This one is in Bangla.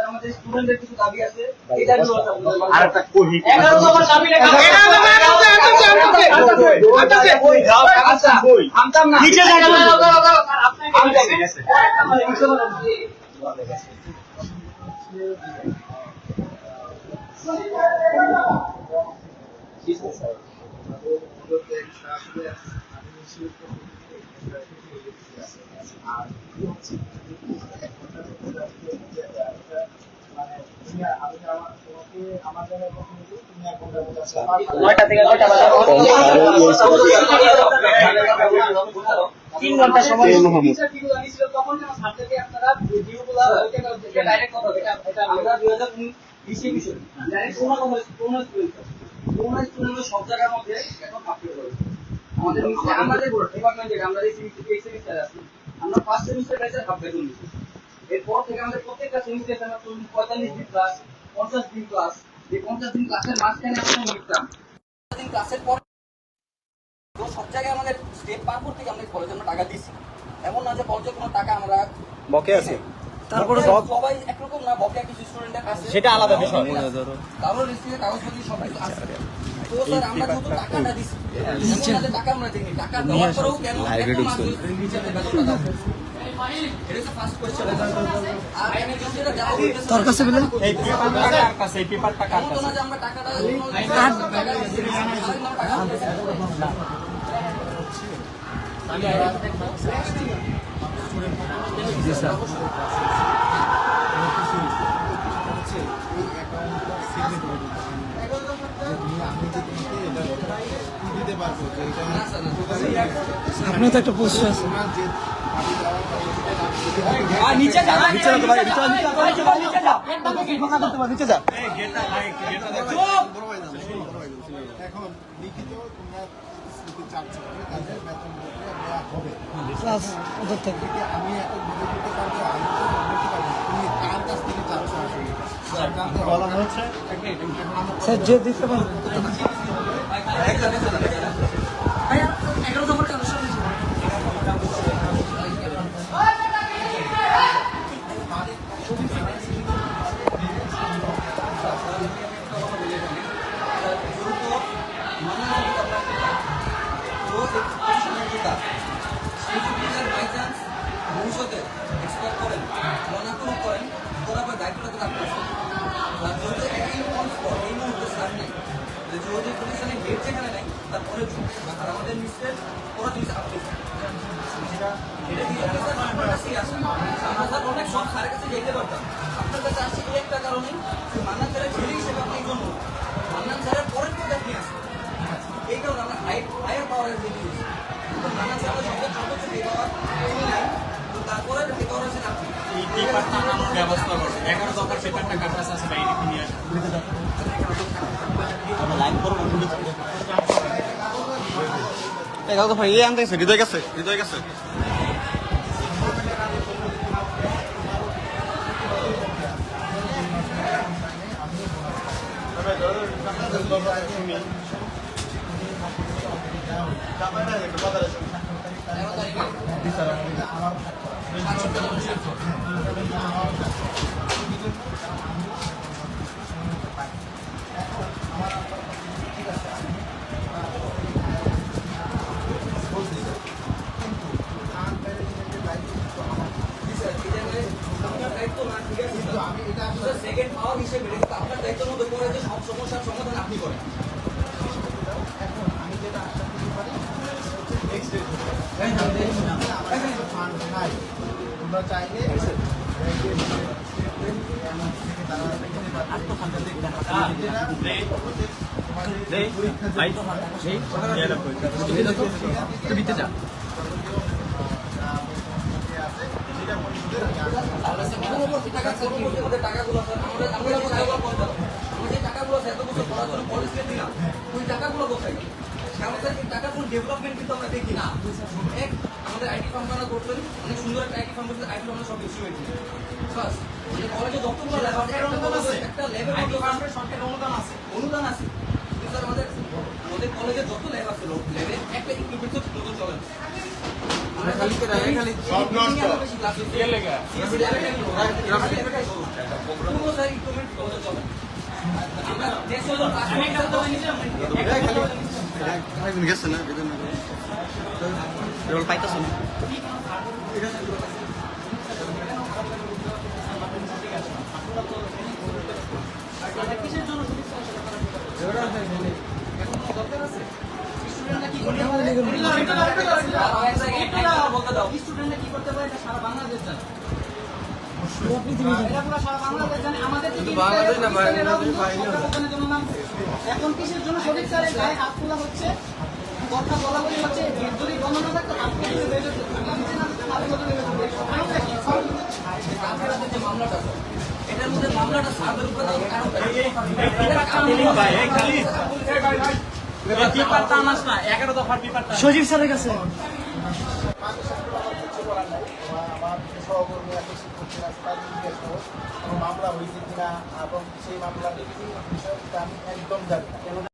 আমাদের স্টুডেন্টদের কিছু দাবি আছে, এটা আর একটা কহি 11 নম্বর দাবি লেখা আমতাম না নিচে যাই তিন ঘন্টা সময় তখন ছাত্র থেকে আপনারা ভিডিওগুলো ডাইরেক্ট কথা এটা আমরা 2020 এর বিষয় ডাইরেক্ট কোন স্টুডেন্ট সব জায়গার মধ্যে এখন আপলোড করে আমাদের আমাদের ডিপার্টমেন্টে আমরা এই সেমিস্টার আছি আমরা ফার্স্ট সেমিস্টার ব্যাচে আপডেট করেছি এরপর থেকে আমাদের প্রত্যেকটা সেমিস্টারে আমরা 45 দিন ক্লাস 50 দিন ক্লাস এই 50 দিন ক্লাসের মাঝখানে আমরা নিতাম দিন ক্লাসের পর তো সব জায়গায় আমাদের স্টেপ পার করতে আমরা কলেজে আমরা টাকা দিছি এমন না যে কলেজে কোনো টাকা আমরা বকে আছে তারপরে সবাই একরকম না বকে কিছু স্টুডেন্টের কাছে সেটা আলাদা বিষয় কারণ রেজিস্ট্রিতে কাগজপত্র সব কিছু আছে তো স্যার আমরা যত টাকাটা দিছি এমন না যে টাকা আমরা দিইনি টাকা দেওয়ার পরেও কেন তোর কাছে বলে এই পেপারটা কাছে এই পেপারটা কার কাছে না যে আমরা টাকাটা জি স্যার আপনি তো একটা পোস্ট আছে নিচে যা নিচে যা ভাই নিচে যা একদম ফাঁকা করতে পার নিচে যা এই গেটটা ভাই গেটটা দেখো এখন লিখিত তোমরা স্মৃতি চাচ্ছ তাদের বেতন দেওয়া হবে ক্লাস ওদের থেকে আমি এত বুঝে দিতে পারবো আমি বলতে পারবো তুমি কার কাছ থেকে চাচ্ছ আসলে বলা হচ্ছে স্যার যে দিতে পারবে 11 নম্বর কানেকশন ভবিষ্যতে এক্সপেক্ট করেন মনাকুল করেন তোরা দায়িত্বটা থাকতে এই মুহূর্তে স্যার নেই যদি প্রতিষ্ঠানে গেট যেখানে নেই তারপরে আর আমাদের মিস্টের ওরা জিনিস আপনি আমরা স্যার অনেক সব স্যারের কাছে যেতে পারতাম আপনার কাছে আসছি একটা কারণে মান্নান স্যারের ছেলে হিসেবে আপনি এই জন্য মান্নান স্যারের পরের পথে আপনি আসেন এই কারণে আমরা হায়ার পাওয়ারের দিকে দিয়েছি মান্নান স্যার আমাদের সর্বোচ্চ পে পাওয়ার তারপরে পে পাওয়ার আছেন আপনি এই পেপারটা আমার ব্যবস্থা করুন 11 দফার পেপারটা কার কাছে আছে বাইরে নিয়ে আসুন আমরা লাইভ করব এই দাও তো ভাই এই আনতে হৃদয় গেছে সেকেন্ড পাওয়ার হিসেবে আপনার দায়িত্বের মধ্যে পড়ে যে সব সমস্যার সমাধান আপনি করেন এখন আমি যেটা আশা করতে পারি তোমরা চাইলে টাকাগুলো টাকাগুলো কোথায় কারণ স্যার এই টাকার কোনো ডেভেলপমেন্ট কিন্তু আমরা দেখি না। এক আমাদের আইটি ফার্ম বানা করতেন, অনেক সুন্দর একটা আইটি ফার্ম করতে, আইটি ফার্মের সব ইনস্ট্রুমেন্ট বাস কলেজে যতগুলো ল্যাব আছে একটা ল্যাবের মধ্যে সরকারের অনুদান আছে কিন্তু স্যার আমাদের কলেজে যত ল্যাব আছে ল্যাবে একটা ইকুইপমেন্ট তো নতুন চলে না। সব নষ্ট কে লেগা পুরো স্যার ইকুইপমেন্ট কলেজে চলে না। আমরা দেশ হলো আমি একটা কথা নিলাম গেছে না কেবল পাইতেছ না কিসের জন্য স্টুডেন্টরা কি করতে পারে এটা সারা বাংলাদেশ জানে, এটা পুরো সারা বাংলাদেশ জানে। আমাদের এখন কিসের জন্য শরীর স্যারের গায়ে হাত তোলা হচ্ছে, কথা বলা বলি হচ্ছে, যদি গণনা থাকতো হাত তুলে বের হতো, নিচে না থাকতো হাত তুলে বের হতো। যে মামলাটা এটার মধ্যে মামলাটা সার্ভের উপরে সজীব স্যারের কাছে মামলা হয়েছে কিনা এবং সেই মামলার বিষয়টা আমি একদম জানি না।